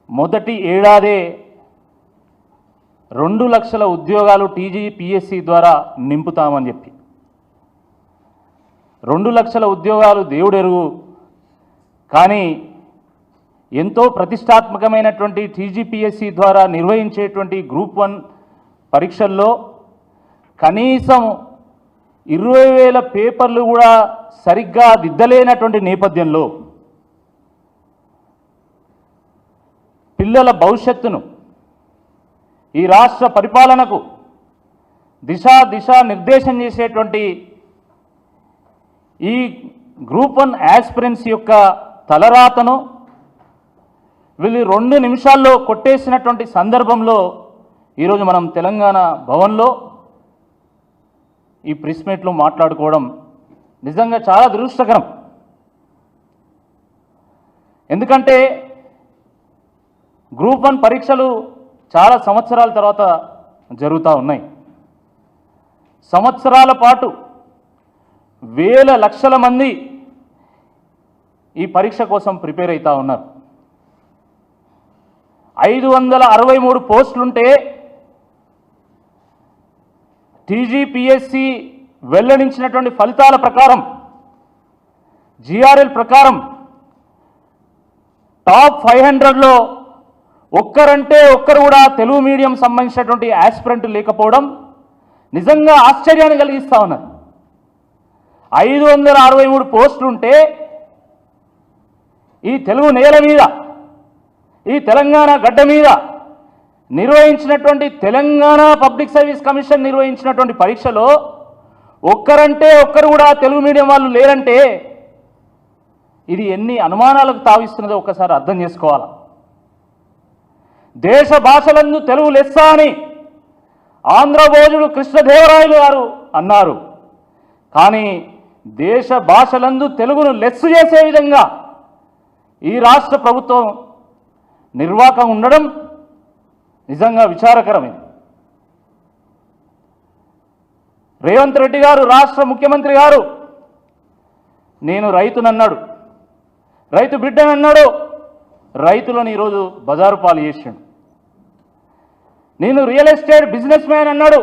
మొదటి ఏడాదే 2 లక్షల ఉద్యోగాలు టీజీపీఎస్సీ ద్వారా నింపుతామని చెప్పి 2 లక్షల ఉద్యోగాలు దేవుడెరుగు. కానీ ఎంతో ప్రతిష్టాత్మకమైనటువంటి టీజీపీఎస్సీ ద్వారా నిర్వహించేటువంటి గ్రూప్ 1 పరీక్షల్లో కనీసం 20,000 పేపర్లు కూడా సరిగ్గా దిద్దలేనటువంటి నేపథ్యంలో పిల్లల భవిష్యత్తును, ఈ రాష్ట్ర పరిపాలనకు దిశ నిర్దేశం చేసేటువంటి ఈ గ్రూప్ 1 యాస్పిరెంట్స్ యొక్క తలరాతను వీళ్ళు 2 నిమిషాల్లో కొట్టేసినటువంటి సందర్భంలో ఈరోజు మనం తెలంగాణ భవన్లో ఈ ప్రెస్ మీట్లో మాట్లాడుకోవడం నిజంగా చాలా దురదృష్టకరం. ఎందుకంటే గ్రూప్ 1 పరీక్షలు చాలా సంవత్సరాల తర్వాత జరుగుతూ ఉన్నాయి. సంవత్సరాల పాటు వేల లక్షల మంది ఈ పరీక్ష కోసం ప్రిపేర్ అవుతూ ఉన్నారు. 563 పోస్టులుంటే టీజీపీఎస్సీ వెల్లడించినటువంటి ఫలితాల ప్రకారం, జిఆర్ఎల్ ప్రకారం టాప్ 500లో ఒక్కరంటే ఒక్కరు కూడా తెలుగు మీడియం సంబంధించినటువంటి యాస్పిరెంట్ లేకపోవడం నిజంగా ఆశ్చర్యాన్ని కలిగిస్తూ ఉన్నది. 563 పోస్టులుంటే ఈ తెలుగు నేల మీద, ఈ తెలంగాణ గడ్డ మీద నిర్వహించినటువంటి తెలంగాణ పబ్లిక్ సర్వీస్ కమిషన్ నిర్వహించినటువంటి పరీక్షలో ఒక్కరంటే ఒక్కరు కూడా తెలుగు మీడియం వాళ్ళు లేరంటే ఇది ఎన్ని అనుమానాలకు తావిస్తున్నదో ఒక్కసారి అర్థం చేసుకోవాలి. దేశ భాషలందు తెలుగు లెస్స అని ఆంధ్రభోజుడు కృష్ణదేవరాయలు గారు అన్నారు. కానీ దేశ భాషలందు తెలుగును లెస్సు చేసే విధంగా ఈ రాష్ట్ర ప్రభుత్వం నిర్వాహకం ఉండడం నిజంగా విచారకరమైంది. రేవంత్ రెడ్డి గారు, రాష్ట్ర ముఖ్యమంత్రి గారు, నేను రైతునన్నాడు, రైతు బిడ్డనన్నాడు, రైతులను ఈరోజు బజారు పాలు చేసాడు. నేను రియల్ ఎస్టేట్ బిజినెస్ మ్యాన్ అన్నాడు,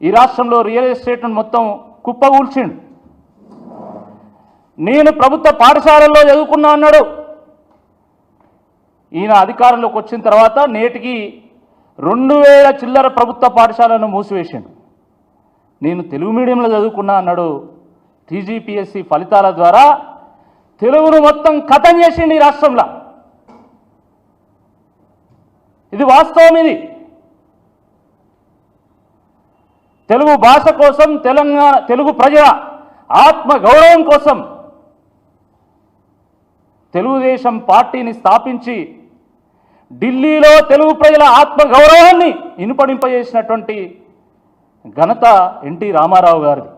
ఈ రాష్ట్రంలో రియల్ ఎస్టేట్ను మొత్తం కుప్పగూల్చిండు. నేను ప్రభుత్వ పాఠశాలల్లో చదువుకున్నా అన్నాడు. ఈయన అధికారంలోకి వచ్చిన తర్వాత నేటికి 2000 చిల్లర ప్రభుత్వ పాఠశాలను మూసివేసిండు. నేను తెలుగు మీడియంలో చదువుకున్నా అన్నాడు. టీజీపీఎస్సీ ఫలితాల ద్వారా తెలుగును మొత్తం ఖతం చేసిండు ఈ రాష్ట్రంలో. ఇది వాస్తవం. ఇది తెలుగు భాష కోసం, తెలుగు ప్రజల ఆత్మ గౌరవం కోసం తెలుగుదేశం పార్టీని స్థాపించి ఢిల్లీలో తెలుగు ప్రజల ఆత్మ గౌరవాన్ని ఇనుపడింపజేసినటువంటి ఘనత ఎన్టీ రామారావు గారిది.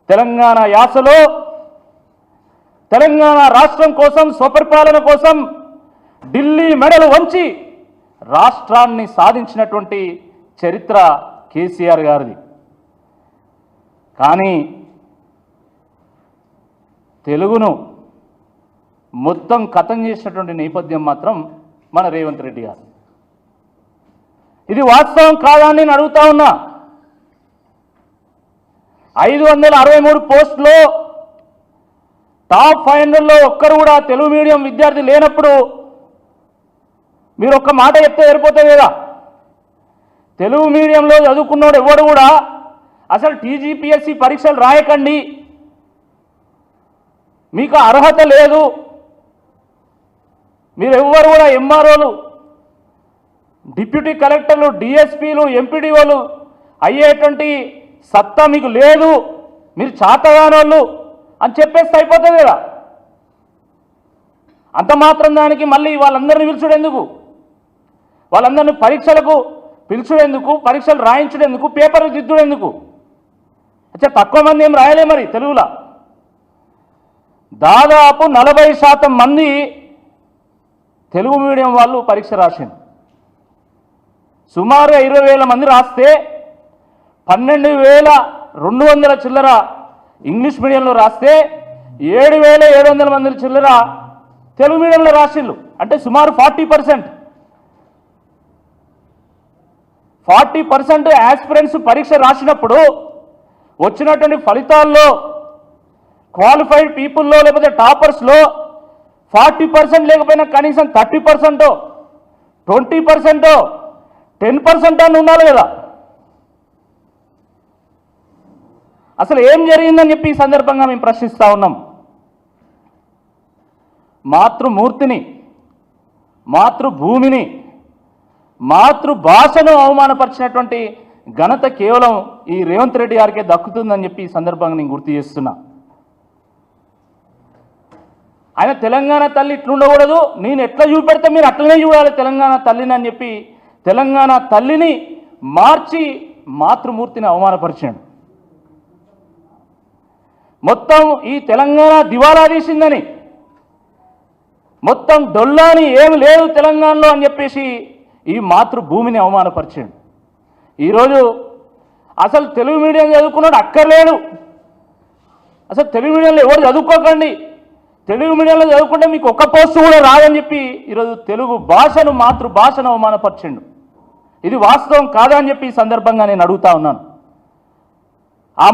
తెలంగాణ యాసలో తెలంగాణ రాష్ట్రం కోసం, స్వపరిపాలన కోసం ఢిల్లీ మెడలు వంచి రాష్ట్రాన్ని సాధించినటువంటి చరిత్ర కేసీఆర్ గారిది. కానీ తెలుగును మొత్తం ఖతం చేసినటువంటి నేపథ్యం మాత్రం మన రేవంత్ రెడ్డి గారు. ఇది వాస్తవం కాదా అని నేను అడుగుతా ఉన్నా. 563 పోస్టులో టాప్ 500లో ఒక్కరు కూడా తెలుగు మీడియం విద్యార్థి లేనప్పుడు మీరు ఒక్క మాట చెప్తే సరిపోతుంది కదా. తెలుగు మీడియంలో చదువుకున్నోడు ఎవడు కూడా అసలు టీజీపీఎస్సీ పరీక్షలు రాయకండి, మీకు అర్హత లేదు, మీరు ఎవ్వరు కూడా ఎంఆర్ఓలు, డిప్యూటీ కలెక్టర్లు, డిఎస్పీలు, ఎంపీడీఓలు అయ్యేటువంటి సత్తా మీకు లేదు, మీరు చాతగానోళ్ళు అని చెప్పేస్తే అయిపోతుంది కదా. అంత మాత్రం దానికి మళ్ళీ వాళ్ళందరినీ పిలుచుడెందుకు, వాళ్ళందరినీ పరీక్షలకు పిలుచుడెందుకు, పరీక్షలు రాయించుడెందుకు, పేపర్లు దిద్దుడెందుకు? అంటే తక్కువ మంది ఏం రాయలే మరి తెలుగులో. దాదాపు 40% మంది తెలుగు మీడియం వాళ్ళు పరీక్ష రాసింది. సుమారుగా 20,000 మంది రాస్తే 12,200 చిల్లర ఇంగ్లీష్ మీడియంలో రాస్తే 7,700 మంది చిల్లర తెలుగు మీడియంలో రాసిళ్ళు. అంటే సుమారు 40% యాస్పిరెంట్స్ పరీక్ష రాసినప్పుడు వచ్చినటువంటి ఫలితాల్లో క్వాలిఫైడ్ పీపుల్లో లేకపోతే టాపర్స్లో 40% లేకపోయినా కనీసం 30%, 20%, 10% అని ఉండాలి కదా. అసలు ఏం జరిగిందని చెప్పి ఈ సందర్భంగా మేము ప్రశ్నిస్తూ ఉన్నాం. మాతృమూర్తిని, మాతృభూమిని, మాతృభాషను అవమానపరిచినటువంటి ఘనత కేవలం ఈ రేవంత్ రెడ్డి గారికే దక్కుతుందని చెప్పి ఈ సందర్భంగా నేను గుర్తు చేస్తున్నా. ఆయన తెలంగాణ తల్లి ఇట్లుండకూడదు, నేను ఎట్లా చూపెడితే మీరు అట్లనే చూడాలి తెలంగాణ తల్లిని అని చెప్పి తెలంగాణ తల్లిని మార్చి మాతృమూర్తిని అవమానపరిచాడు. మొత్తం ఈ తెలంగాణ దివాలా తీసిందని, మొత్తం డొల్లాని ఏమి లేదు తెలంగాణలో అని చెప్పేసి ఈ మాతృభూమిని అవమానపరిచాడు. ఈరోజు అసలు తెలుగు మీడియం చదువుకున్నాడు అక్కర్లేదు, అసలు తెలుగు మీడియంలో ఎవరు చదువుకోకండి, తెలుగు మీడియంలో చదువుకుంటే మీకు ఒక్క పోస్టు కూడా రాదని చెప్పి ఈరోజు తెలుగు భాషను, మాతృభాషను అవమానపరిచిండు. ఇది వాస్తవం కాదా అని చెప్పి ఈ సందర్భంగా నేను అడుగుతా ఉన్నాను. ఆ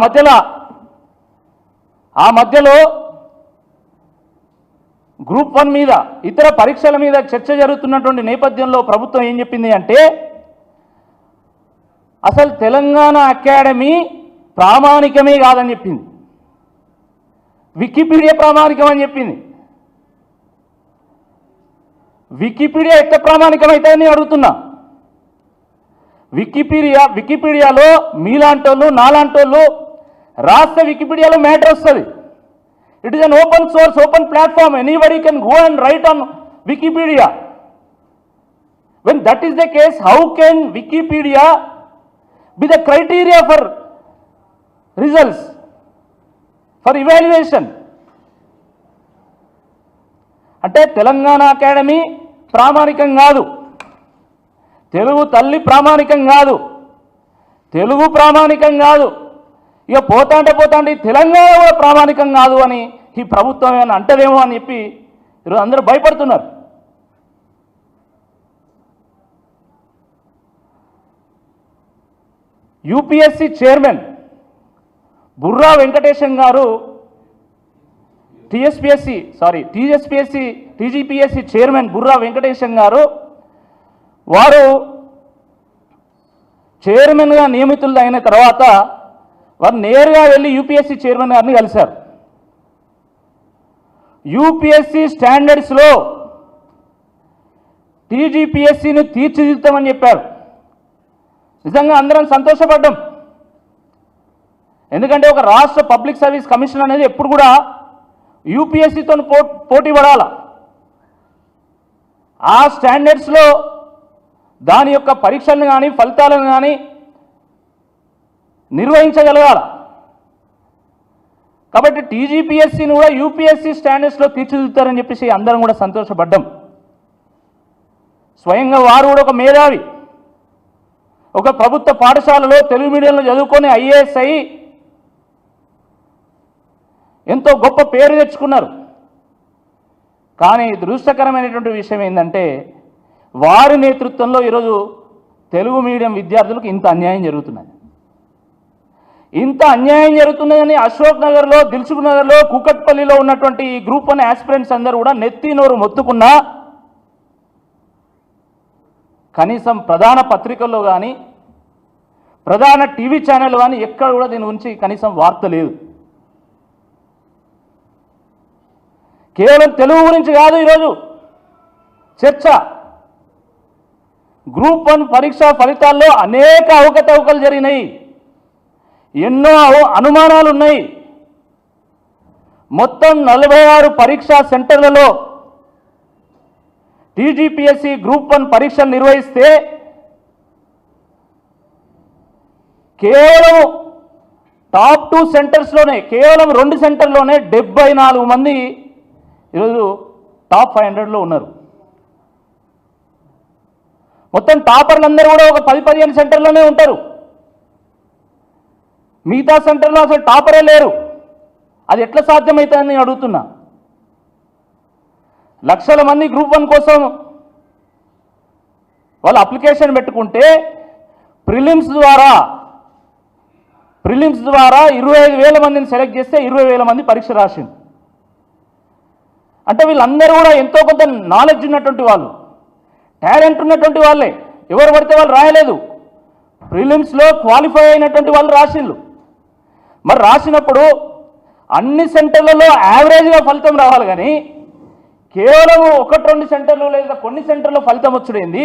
మధ్యలో గ్రూప్ 1 మీద, ఇతర పరీక్షల మీద చర్చ జరుగుతున్నటువంటి నేపథ్యంలో ప్రభుత్వం ఏం చెప్పింది అంటే అసలు తెలంగాణ అకాడమీ ప్రామాణికమే కాదని చెప్పింది, వికీపీడియా ప్రామాణికం అని చెప్పింది. వికీపీడియా ఎట్లా ప్రామాణికమైతే అడుగుతున్నా. వికీపీడియాలో మీలాంటోళ్ళు నాలాంటోళ్ళు రాస్తే వికీపీడియాలో మ్యాటర్ వస్తుంది. It is an open source, open platform. Anybody can go and write on Wikipedia. When that is the case, how can Wikipedia be the criteria for results, for evaluation? అంటే Telangana academy ప్రామాణికం కాదు, తెలుగు తల్లి ప్రామాణికం కాదు, తెలుగు ప్రామాణికం కాదు, ఇక పోతాంటే తెలంగాణ కూడా ప్రామాణికం కాదు అని ఈ ప్రభుత్వం ఏమైనా అంటదేమో అని చెప్పి ఈరోజు అందరూ భయపడుతున్నారు. యూపీఎస్సీ చైర్మన్ బుర్రా వెంకటేశం గారు టీజీపీఎస్సీ చైర్మన్ బుర్రా వెంకటేశం గారు వారు చైర్మన్గా నియమితులు అయిన తర్వాత వారు నేరుగా వెళ్ళి యూపీఎస్సీ చైర్మన్ గారిని కలిశారు. యూపీఎస్సీ స్టాండర్డ్స్లో టీజీపీఎస్సీని తీర్చిదిద్దామని చెప్పారు. నిజంగా అందరం సంతోషపడ్డాం. ఎందుకంటే ఒక రాష్ట్ర పబ్లిక్ సర్వీస్ కమిషన్ అనేది ఎప్పుడు కూడా యూపీఎస్సీతో పోటీ పడాల. ఆ స్టాండర్డ్స్లో దాని యొక్క పరీక్షలను కానీ ఫలితాలను కానీ నిర్వహించగలగాల. కాబట్టి టీజీపీఎస్సీని కూడా యూపీఎస్సీ స్టాండర్డ్స్లో తీర్చిదిద్దుతారని చెప్పేసి అందరం కూడా సంతోషపడ్డాం. స్వయంగా వారు కూడా ఒక మేధావి, ఒక ప్రభుత్వ పాఠశాలలో తెలుగు మీడియంలో చదువుకొని ఐఏఎస్ అయ్యి ఎంతో గొప్ప పేరు తెచ్చుకున్నారు. కానీ దురదృష్టకరమైనటువంటి విషయం ఏంటంటే వారి నేతృత్వంలో ఈరోజు తెలుగు మీడియం విద్యార్థులకు ఇంత అన్యాయం జరుగుతున్నది. ఇంత అన్యాయం జరుగుతున్నదని అశోక్ నగర్లో, దిల్సుఖ్ నగర్లో, కూకట్పల్లిలో ఉన్నటువంటి ఈ గ్రూప్ 1 ఆస్పిరెంట్స్ అందరూ కూడా నెత్తి నోరు మొత్తుకున్నా కనీసం ప్రధాన పత్రికల్లో కానీ ప్రధాన టీవీ ఛానల్ కానీ ఎక్కడ కూడా దీని గురించి కనీసం వార్త లేదు. కేవలం తెలుగు గురించి కాదు ఈరోజు చర్చ. గ్రూప్ 1 పరీక్ష ఫలితాల్లో అనేక అవకతవకలు జరిగినాయి, ఎన్నో అనుమానాలు ఉన్నాయి. మొత్తం 46 పరీక్షా సెంటర్లలో టీజీపీఎస్సీ గ్రూప్ 1 పరీక్షలు నిర్వహిస్తే కేవలం టాప్ 2 సెంటర్స్లోనే, కేవలం 2 సెంటర్లోనే 74 మంది ఈరోజు టాప్ 500లో ఉన్నారు. మొత్తం టాపర్లందరూ కూడా ఒక 10-15 సెంటర్లోనే ఉంటారు. మిగతా సెంటర్లో అసలు టాపరే లేరు. అది ఎట్లా సాధ్యమవుతుందని నేను అడుగుతున్నా. లక్షల మంది గ్రూప్ 1 కోసం వాళ్ళు అప్లికేషన్ పెట్టుకుంటే ప్రిలిమ్స్ ద్వారా 25,000 మందిని సెలెక్ట్ చేస్తే 20,000 మంది పరీక్ష రాసింది. అంటే వీళ్ళందరూ కూడా ఎంతో కొంత నాలెడ్జ్ ఉన్నటువంటి వాళ్ళు, టాలెంట్ ఉన్నటువంటి వాళ్ళే. ఎవరు పడితే వాళ్ళు రాయలేదు. ప్రిలిమ్స్లో క్వాలిఫై అయినటువంటి వాళ్ళు రాసిండ్రు. మరి రాసినప్పుడు అన్ని సెంటర్లలో యావరేజ్గా ఫలితం రావాలి, కానీ కేవలం 1-2 సెంటర్లు లేదా కొన్ని సెంటర్లో ఫలితం వచ్చుడైంది.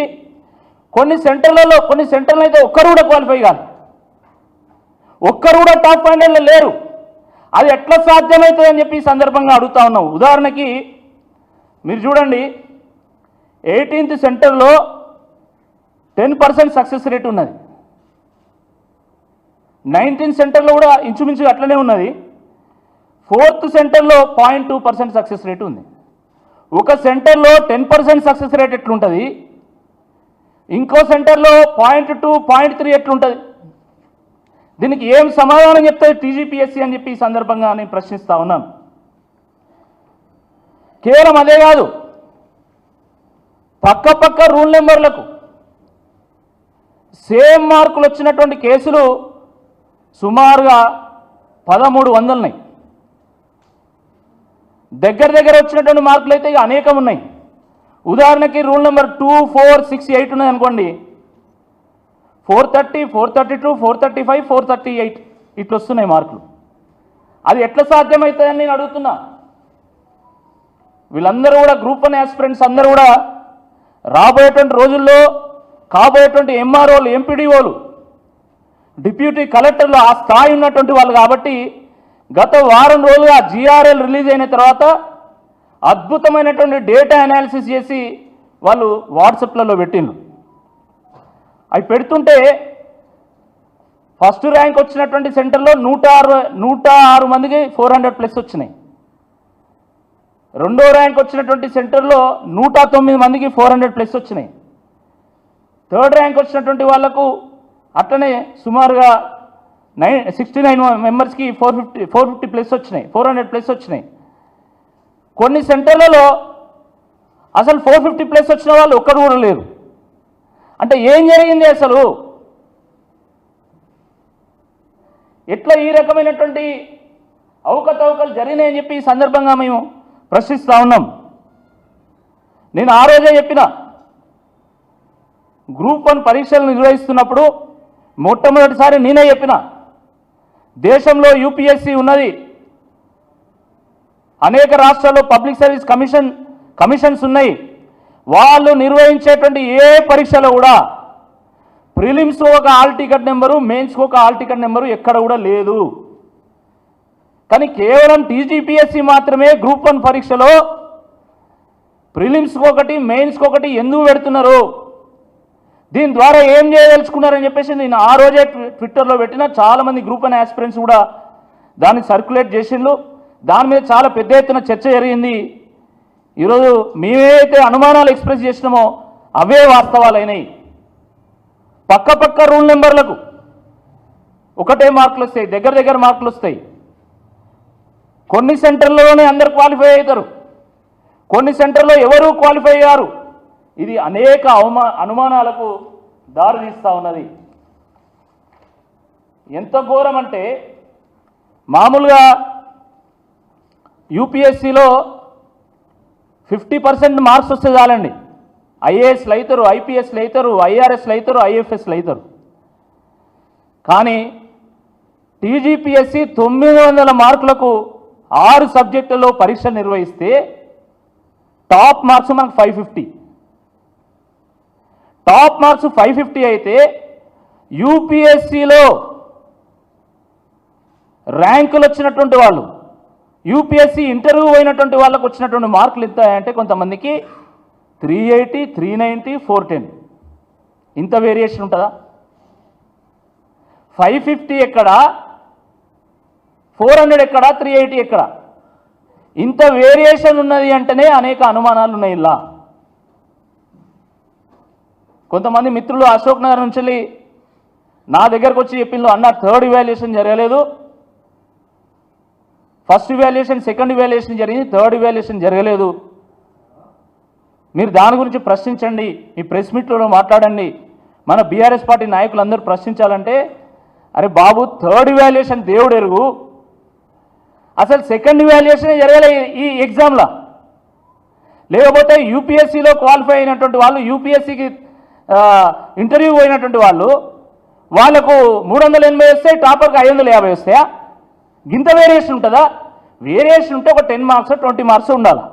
కొన్ని సెంటర్లలో అయితే ఒక్కరు కూడా క్వాలిఫై కాదు, ఒక్కరు కూడా టాప్ 500లో లేరు. అది ఎట్లా సాధ్యమవుతుంది అని చెప్పి ఈ సందర్భంగా అడుగుతా ఉన్నాం. ఉదాహరణకి మీరు చూడండి, 18th సెంటర్లో 10% సక్సెస్ రేట్ ఉన్నది. 19th సెంటర్లో కూడా ఇంచుమించుగా అట్లనే ఉన్నది. 4th సెంటర్లో 0.2% సక్సెస్ రేట్ ఉంది. ఒక సెంటర్లో 10% సక్సెస్ రేట్ ఎట్లుంటుంది, ఇంకో సెంటర్లో 0.2, 0.3 ఎట్లుంటుంది? దీనికి ఏం సమాధానం చెప్తుంది టీజీపీఎస్సీ అని చెప్పి ఈ సందర్భంగా నేను ప్రశ్నిస్తా ఉన్నాను. కేవలం అదే కాదు, పక్క రూల్ నెంబర్లకు సేమ్ మార్కులు వచ్చినటువంటి కేసులు సుమారుగా 1300 ఉన్నాయి. దగ్గర వచ్చినటువంటి మార్కులు అయితే ఇక అనేకం ఉన్నాయి. ఉదాహరణకి రూల్ నెంబర్ 2, 4, 6, 8 ఉన్నది అనుకోండి, 430, 432, 435, 438 ఇట్లా వస్తున్నాయి మార్కులు. అది ఎట్లా సాధ్యమవుతుందని నేను అడుగుతున్నా. వీళ్ళందరూ కూడా గ్రూప్ 1 ఆస్పిరెంట్స్ అందరూ కూడా రాబోయేటువంటి రోజుల్లో కాబోయేటువంటి ఎంఆర్ఓలు, ఎంపీడీఓలు, డిప్యూటీ కలెక్టర్లు ఆ స్థాయి ఉన్నటువంటి వాళ్ళు. కాబట్టి గత వారం రోజులుగా జిఆర్ఎల్ రిలీజ్ అయిన తర్వాత అద్భుతమైనటువంటి డేటా అనాలిసిస్ చేసి వాళ్ళు వాట్సాప్లలో పెట్టిండ్రు. అవి పెడుతుంటే ఫస్ట్ ర్యాంక్ వచ్చినటువంటి సెంటర్లో 106 మందికి 400+ వచ్చినాయి. రెండో ర్యాంక్ వచ్చినటువంటి సెంటర్లో 109 మందికి 400+ వచ్చినాయి. థర్డ్ ర్యాంక్ వచ్చినటువంటి వాళ్లకు అట్లనే సుమారుగా 69 మెంబర్స్కి 450+ వచ్చినాయి, 400+ వచ్చినాయి. కొన్ని సెంటర్లలో అసలు 450+ వచ్చిన వాళ్ళు ఒక్కడు కూడా లేరు. అంటే ఏం జరిగింది అసలు? ఎట్లా ఈ రకమైనటువంటి అవకతవకలు జరిగినాయని చెప్పి ఈ సందర్భంగా మేము ప్రశ్నిస్తూ ఉన్నాం. నేను ఆ రోజే చెప్పిన, గ్రూప్ 1 పరీక్షలు నిర్వహిస్తున్నప్పుడు మొట్టమొదటిసారి నేనే చెప్పిన, దేశంలో యూపీఎస్సీ ఉన్నది, అనేక రాష్ట్రాల్లో పబ్లిక్ సర్వీస్ కమిషన్స్ ఉన్నాయి. వాళ్ళు నిర్వహించేటువంటి ఏ పరీక్షలో కూడా ప్రిలిమ్స్ ఒక హాల్ టికెట్ నెంబరు, మెయిన్స్కి ఒక హాల్ టికెట్ నెంబరు ఎక్కడ కూడా లేదు. కానీ కేవలం టీజీపీఎస్సీ మాత్రమే గ్రూప్ 1 పరీక్షలో ప్రిలిమ్స్కి ఒకటి, మెయిన్స్కి ఒకటి ఎందుకు పెడుతున్నారు, దీని ద్వారా ఏం చేయదలుచుకున్నారని చెప్పేసి నేను ఆ రోజే ట్విట్టర్లో పెట్టిన. చాలామంది గ్రూప్ 1 ఆస్పిరెంట్స్ కూడా దాన్ని సర్క్యులేట్ చేసిండ్రు. దాని మీద చాలా పెద్ద ఎత్తున చర్చ జరిగింది. ఈరోజు మేమైతే అనుమానాలు ఎక్స్ప్రెస్ చేసినామో అవే వాస్తవాలైనాయి. పక్క రూల్ నెంబర్లకు ఒకటే మార్కులు వస్తాయి, దగ్గర మార్కులు వస్తాయి. కొన్ని సెంటర్లలోనే అందరు క్వాలిఫై అవుతారు, కొన్ని సెంటర్లో ఎవరు క్వాలిఫై అయ్యారు. ఇది అనేక అనుమానాలకు దారితీస్తూ ఉన్నది. ఎంత ఘోరం అంటే, మామూలుగా యూపీఎస్సీలో 50% మార్క్స్ వస్తే చాలండి, ఐఏఎస్లు అవుతారు, ఐపీఎస్లు అవుతారు, ఐఆర్ఎస్లు అవుతారు, ఐఎఫ్ఎస్లు అవుతారు. కానీ టీజీపీఎస్సీ 900 మార్కులకు 6 సబ్జెక్టుల్లో పరీక్ష నిర్వహిస్తే టాప్ మార్క్స్ మనకు 550. టాప్ మార్క్స్ 550 అయితే యూపీఎస్సీలో ర్యాంకులు వచ్చినటువంటి వాళ్ళు, యూపీఎస్సీ ఇంటర్వ్యూ అయినటువంటి వాళ్ళకు వచ్చినటువంటి మార్కులు ఎంత అంటే కొంతమందికి 380, 390, 410. ఇంత వేరియేషన్ ఉంటుందా? 550 ఎక్కడ, 400 ఎక్కడ, 380 ఎక్కడ? ఇంత వేరియేషన్ ఉన్నది అంటేనే అనేక అనుమానాలు ఉన్నాయి. ఇలా కొంతమంది మిత్రులు అశోక్ నగర్ నుంచి వెళ్ళి నా దగ్గరకు వచ్చి చెప్పిండ్రు, అన్న థర్డ్ ఇవాల్యుయేషన్ జరగలేదు, ఫస్ట్ ఇవాల్యుయేషన్ సెకండ్ ఇవాల్యుయేషన్ జరిగింది, థర్డ్ ఇవాల్యుయేషన్ జరగలేదు. మీరు దాని గురించి ప్రశ్నించండి, మీ ప్రెస్ మీట్లో మాట్లాడండి. మన బీఆర్ఎస్ పార్టీ నాయకులందరూ ప్రశ్నించాలంటే, అరే బాబు, థర్డ్ ఇవాల్యుయేషన్ దేవుడు ఎరుగు, అసలు సెకండ్ ఇవాల్యుయేషన్ జరగలే ఈ ఎగ్జామ్లో. లేకపోతే యూపీఎస్సీలో క్వాలిఫై అయినటువంటి వాళ్ళు, యూపీఎస్సీకి ఇంటర్వ్యూ పోయినటువంటి వాళ్ళకు 380 వస్తాయి, టాపర్కి 550 వస్తాయా? గింత వేరియేషన్ ఉంటుందా? వేరియేషన్ ఉంటే ఒక 10 మార్క్స్ 20 మార్క్స్ ఉండాలి.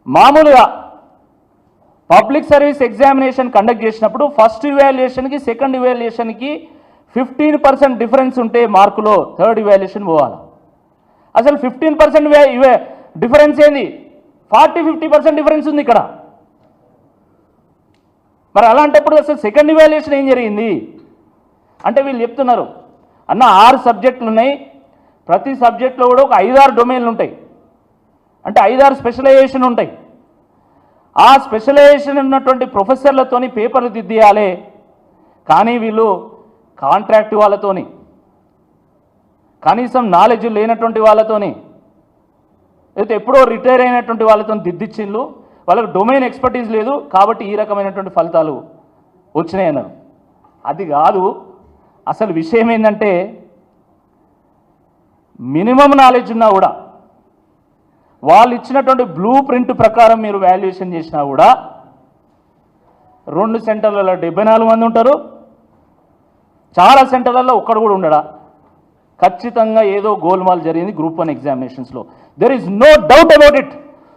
మామూలుగా పబ్లిక్ సర్వీస్ ఎగ్జామినేషన్ కండక్ట్ చేసినప్పుడు ఫస్ట్ ఇవాల్యుయేషన్కి సెకండ్ ఇవాల్యుయేషన్కి 15% డిఫరెన్స్ ఉంటే మార్కులో థర్డ్ ఇవాల్యుయేషన్ పోవాలి. అసలు 15% డిఫరెన్స్ ఏంది? 40-50% డిఫరెన్స్ ఉంది ఇక్కడ. మరి అలాంటప్పుడు అసలు సెకండ్ ఇవాల్యుయేషన్ ఏం జరిగింది అంటే వీళ్ళు చెప్తున్నారు, అన్న 6 సబ్జెక్టులు ఉన్నాయి, ప్రతి సబ్జెక్టులో కూడా ఒక 5-6 డొమైన్లు ఉంటాయి, అంటే 5-6 స్పెషలైజేషన్ ఉంటాయి. ఆ స్పెషలైజేషన్ ఉన్నటువంటి ప్రొఫెసర్లతోని పేపర్లు దిద్దేయాలి. కానీ వీళ్ళు కాంట్రాక్ట్ వాళ్ళతోని, కనీసం నాలెడ్జ్ లేనటువంటి వాళ్ళతోని, అయితే ఎప్పుడో రిటైర్ అయినటువంటి వాళ్ళతో దిద్దిచ్చిళ్ళు. వాళ్ళకు డొమైన్ ఎక్స్పర్టీస్ లేదు కాబట్టి ఈ రకమైనటువంటి ఫలితాలు వచ్చినాయి అన్నారు. అది కాదు, అసలు విషయం ఏంటంటే మినిమం నాలెడ్జ్ ఉన్నా కూడా వాళ్ళు ఇచ్చినటువంటి బ్లూ ప్రింట్ ప్రకారం మీరు వాల్యుయేషన్ చేసినా కూడా 2 సెంటర్లలో 74 మంది ఉంటారు, చాలా సెంటర్లలో ఒక్కడు కూడా ఉండడా. ఖచ్చితంగా ఏదో గోల్మాల్ జరిగింది గ్రూప్ 1 ఎగ్జామినేషన్స్లో. There is no doubt about it,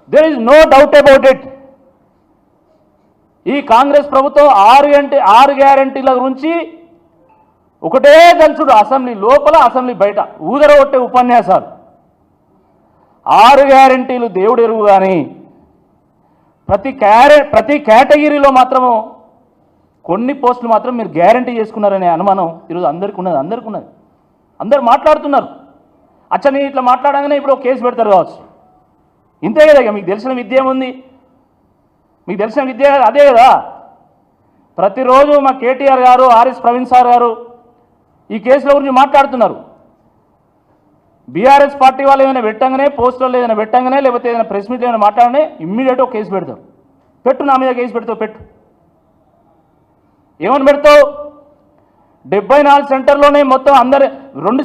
there is no doubt about it. ఈ కాంగ్రెస్ ప్రభుత్వం 6 గ్యారంటీల గురించి ఒకటే దంచుడు, అసెంబ్లీ లోపల అసెంబ్లీ బయట ఊదరగొట్టే ఉపన్యాసాలు. 6 గ్యారంటీలు దేవుడు ఎరుగు. కానీ ప్రతి కేటగిరీలో మాత్రము కొన్ని పోస్టులు మాత్రం మీరు గ్యారంటీ చేసుకున్నారనే అనుమానం ఈరోజు అందరికీ ఉన్నది. అందరు మాట్లాడుతున్నారు. అచ్చని ఇట్లా మాట్లాడగానే ఇప్పుడు కేసు పెడతారు కావచ్చు. ఇంతే కదా, ఇక మీకు తెలిసిన విద్య ఏముంది? మీకు తెలిసిన విద్య అదే కదా. ప్రతిరోజు మా కేటీఆర్ గారు, ఆర్ఎస్ ప్రవీణ్ సార్ గారు ఈ కేసుల గురించి మాట్లాడుతున్నారు. బీఆర్ఎస్ పార్టీ వాళ్ళు ఏమైనా పెట్టంగానే, పోస్టుల్లో ఏదైనా పెట్టంగానే, లేకపోతే ఏదైనా ప్రెస్ మీట్ ఏమైనా మాట్లాడనే ఇమ్మీడియట్గా కేసు పెడతారు. పెట్టు, నా మీద కేసు పెడతావు, పెట్టు. ఏమని పెడతావు? 74 సెంటర్లోనే మొత్తం అందరు 2